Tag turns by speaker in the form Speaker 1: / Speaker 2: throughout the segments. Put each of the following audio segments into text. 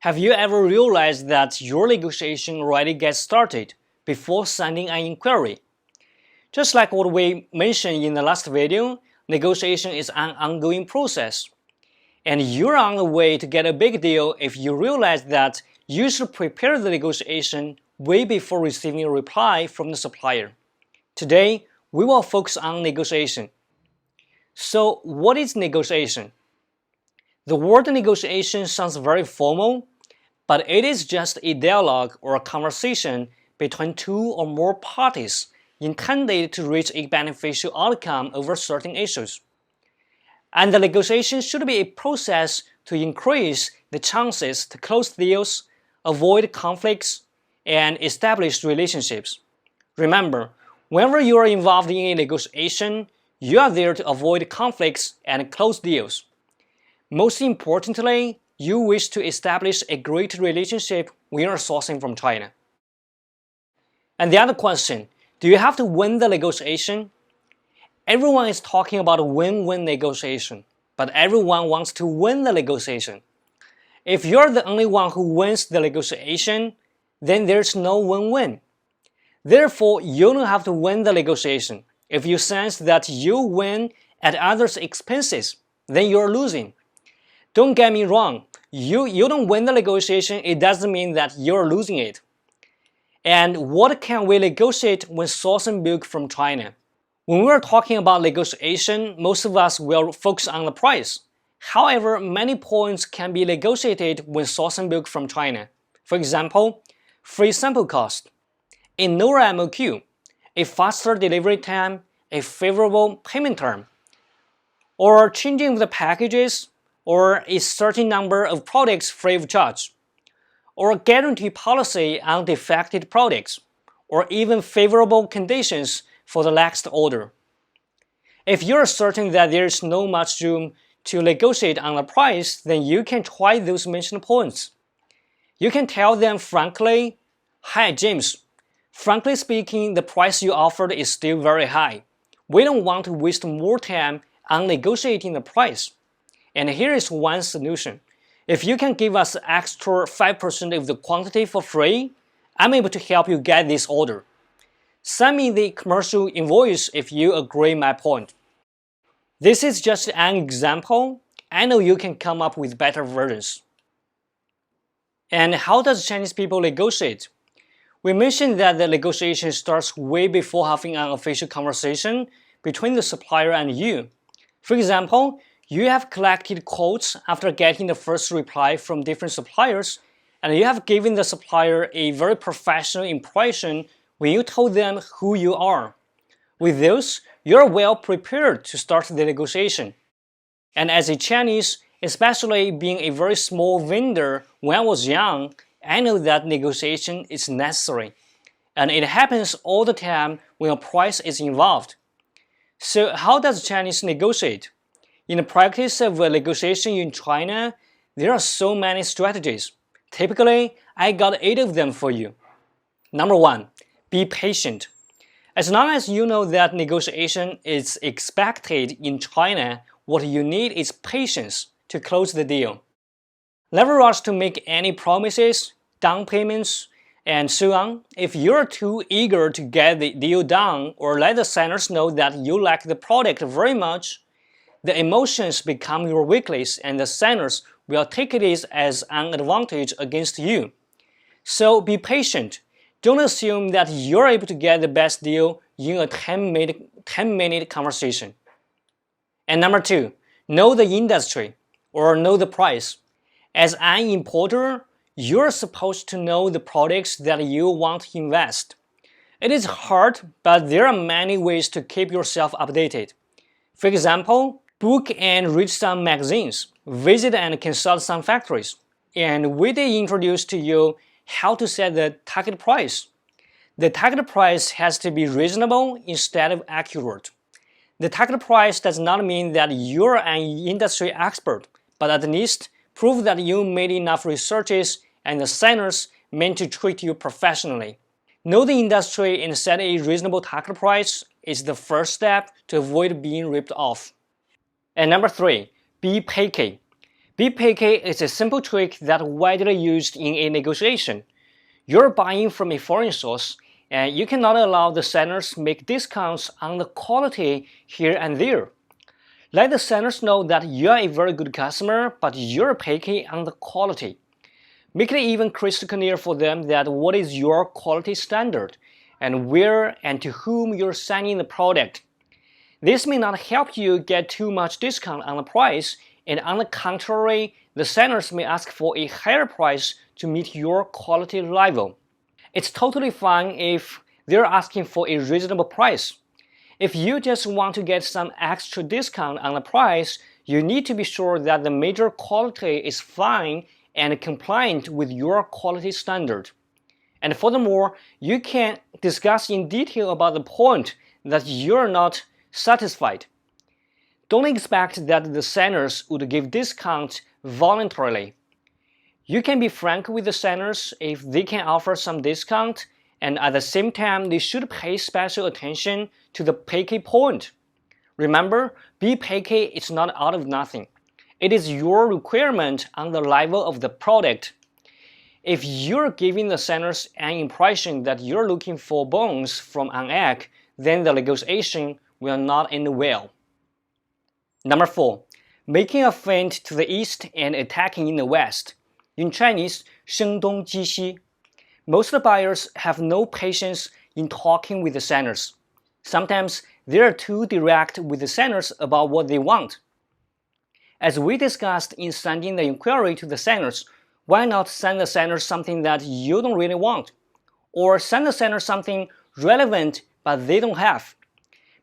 Speaker 1: Have you ever realized that your negotiation already gets started before sending an inquiry? Just like what we mentioned in the last video, negotiation is an ongoing process. And you're on the way to get a big deal if you realize that you should prepare the negotiation way before receiving a reply from the supplier. Today, we will focus on negotiation. So, what is negotiation? The word negotiation sounds very formal, but it is just a dialogue or a conversation between two or more parties intended to reach a beneficial outcome over certain issues. And the negotiation should be a process to increase the chances to close deals, avoid conflicts, and establish relationships. Remember, whenever you are involved in a negotiation, you are there to avoid conflicts and close deals. Most importantly, you wish to establish a great relationship when you are sourcing from China. And the other question, do you have to win the negotiation? Everyone is talking about a win-win negotiation, but everyone wants to win the negotiation. If you're the only one who wins the negotiation, then there's no win-win. Therefore, you don't have to win the negotiation. If you sense that you win at others' expenses, then you're losing. Don't get me wrong, you don't win the negotiation, it doesn't mean that you're losing it. And what can we negotiate when sourcing milk from China? When we're talking about negotiation, most of us will focus on the price. However, many points can be negotiated when sourcing milk from China. For example, free sample cost, a lower MOQ, a faster delivery time, a favorable payment term, or changing of the packages, or a certain number of products free of charge, or a guarantee policy on defective products, or even favorable conditions for the next order. If you're certain that there is no much room to negotiate on the price, then you can try those mentioned points. You can tell them frankly, "Hi James, frankly speaking, the price you offered is still very high. We don't want to waste more time on negotiating the price. And here is one solution. If you can give us extra 5% of the quantity for free, I'm able to help you get this order. Send me the commercial invoice if you agree my point." This is just an example. I know you can come up with better versions. And how does Chinese people negotiate? We mentioned that the negotiation starts way before having an official conversation between the supplier and you. For example, you have collected quotes after getting the first reply from different suppliers, and you have given the supplier a very professional impression when you told them who you are. With this, you're well prepared to start the negotiation. And as a Chinese, especially being a very small vendor when I was young, I know that negotiation is necessary. And it happens all the time when a price is involved. So how does Chinese negotiate? In the practice of negotiation in China, there are so many strategies. Typically, I got 8 of them for you. Number 1, be patient. As long as you know that negotiation is expected in China, what you need is patience to close the deal. Never rush to make any promises, down payments, and so on. If you're too eager to get the deal done or let the sellers know that you like the product very much, the emotions become your weakness and the sellers will take it as an advantage against you. So be patient. Don't assume that you're able to get the best deal in a 10-minute conversation. And number 2, know the industry or know the price. As an importer, you're supposed to know the products that you want to invest. It is hard, but there are many ways to keep yourself updated. For example, book and read some magazines, visit and consult some factories, and we did introduce to you how to set the target price. The target price has to be reasonable instead of accurate. The target price does not mean that you're an industry expert, but at least prove that you made enough researches and the sellers meant to treat you professionally. Know the industry and set a reasonable target price is the first step to avoid being ripped off. And number 3, be picky. BPK is a simple trick that widely used in a negotiation. You're buying from a foreign source, and you cannot allow the sellers make discounts on the quality here and there. Let the sellers know that you're a very good customer, but you're picky on the quality. Make it even crystal clear for them that what is your quality standard, and where and to whom you're sending the product. This may not help you get too much discount on the price, and on the contrary, the sellers may ask for a higher price to meet your quality level. It's totally fine if they're asking for a reasonable price. If you just want to get some extra discount on the price, you need to be sure that the major quality is fine and compliant with your quality standard. And furthermore, you can discuss in detail about the point that you're not satisfied. Don't expect that the sellers would give discounts voluntarily. You can be frank with the sellers if they can offer some discount, and at the same time they should pay special attention to the picky point. Remember, be picky is not out of nothing. It is your requirement on the level of the product. If you're giving the sellers an impression that you're looking for bones from an egg, then the negotiation will not end well. Number 4. Making a feint to the east and attacking in the west. In Chinese, 声东击西. Most buyers have no patience in talking with the sellers. Sometimes they are too direct with the sellers about what they want. As we discussed in sending the inquiry to the sellers, why not send the sellers something that you don't really want? Or send the sellers something relevant but they don't have.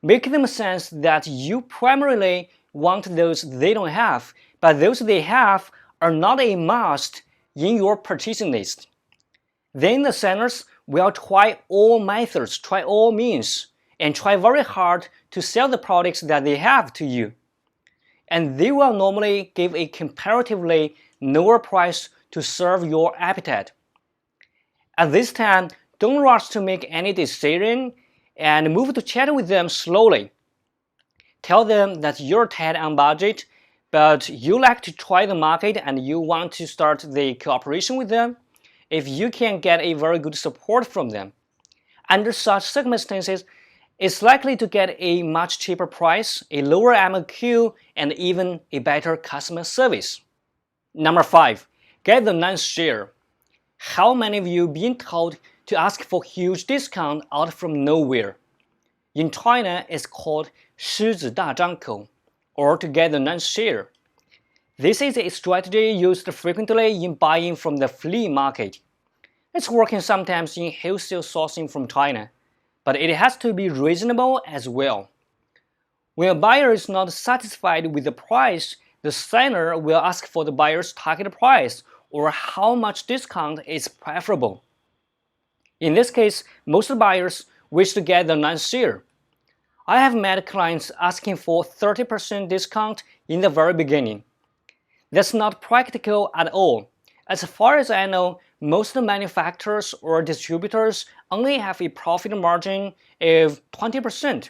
Speaker 1: Make them sense that you primarily want those they don't have, but those they have are not a must in your purchasing list. Then the sellers will try all methods, try all means, and try very hard to sell the products that they have to you. And they will normally give a comparatively lower price to serve your appetite. At this time, don't rush to make any decision and move to chat with them slowly. Tell them that you're tight on budget, but you like to try the market and you want to start the cooperation with them if you can get a very good support from them. Under such circumstances, it's likely to get a much cheaper price, a lower MOQ, and even a better customer service. Number 5. Get the lion's share. How many of you been told to ask for huge discount out from nowhere? In China, it's called 狮子大张口, or to get the lion's share. This is a strategy used frequently in buying from the flea market. It's working sometimes in wholesale sourcing from China, but it has to be reasonable as well. When a buyer is not satisfied with the price, the seller will ask for the buyer's target price or how much discount is preferable. In this case, most buyers wish to get the lion's share. I have met clients asking for 30% discount in the very beginning. That's not practical at all. As far as I know, most manufacturers or distributors only have a profit margin of 20%.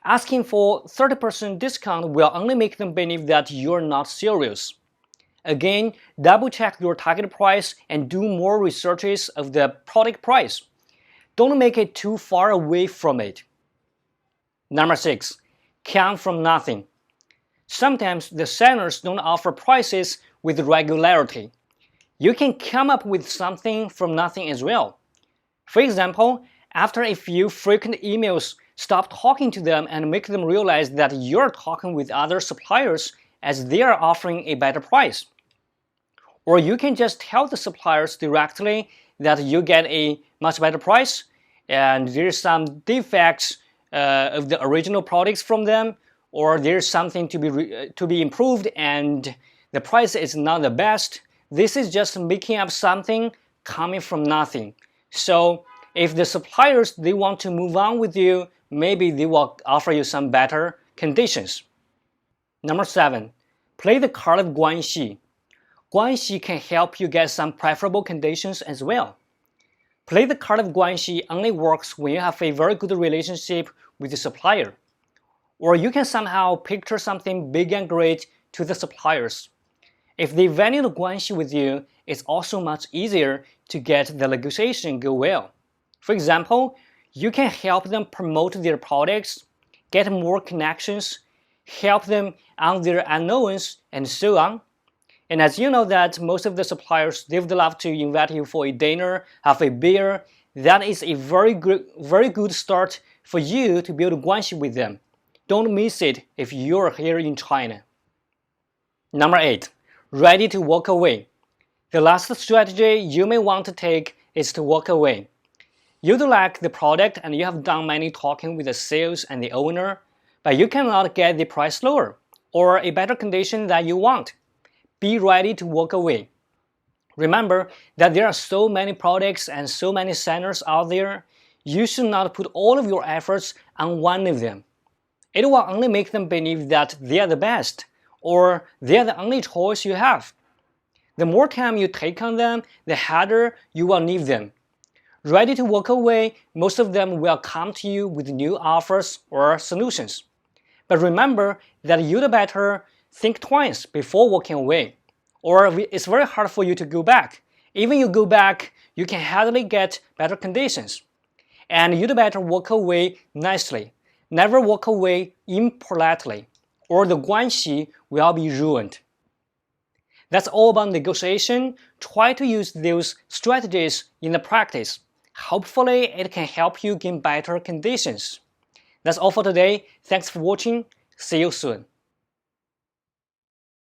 Speaker 1: Asking for 30% discount will only make them believe that you're not serious. Again, double check your target price and do more researches of the product price. Don't make it too far away from it. Number 6. Count from nothing. Sometimes the sellers don't offer prices with regularity. You can come up with something from nothing as well. For example, after a few frequent emails, stop talking to them and make them realize that you're talking with other suppliers as they are offering a better price. Or you can just tell the suppliers directly that you get a much better price and there's some defects of the original products from them, or there's something to be improved and the price is not the best. This is just making up something coming from nothing. So if the suppliers, they want to move on with you, maybe they will offer you some better conditions. Number 7. Play the card of 关系. 关系 can help you get some preferable conditions as well. Play the card of 关系 only works when you have a very good relationship with the supplier. Or you can somehow picture something big and great to the suppliers. If they value the guanxi with you, it's also much easier to get the negotiation go well. For example, you can help them promote their products, get more connections, help them on their unknowns, and so on. And as you know that most of the suppliers, they would love to invite you for a dinner, have a beer. That is a very good start for you to build guanxi with them. Don't miss it if you're here in China. Number 8. Ready to walk away. The last strategy you may want to take is to walk away. You do like the product and you have done many talking with the sales and the owner, but you cannot get the price lower or a better condition that you want. Be ready to walk away. Remember that there are so many products and so many sellers out there. You should not put all of your efforts on one of them. It will only make them believe that they are the best or they are the only choice you have. The more time you take on them, the harder you will leave them. Ready to walk away, most of them will come to you with new offers or solutions. But remember that you'd better think twice before walking away, or it's very hard for you to go back. Even you go back, you can hardly get better conditions. And you'd better walk away nicely. Never walk away impolitely, or the guanxi will be ruined. That's all about negotiation. Try to use those strategies in the practice. Hopefully, it can help you gain better conditions. That's all for today. Thanks for watching. See you soon.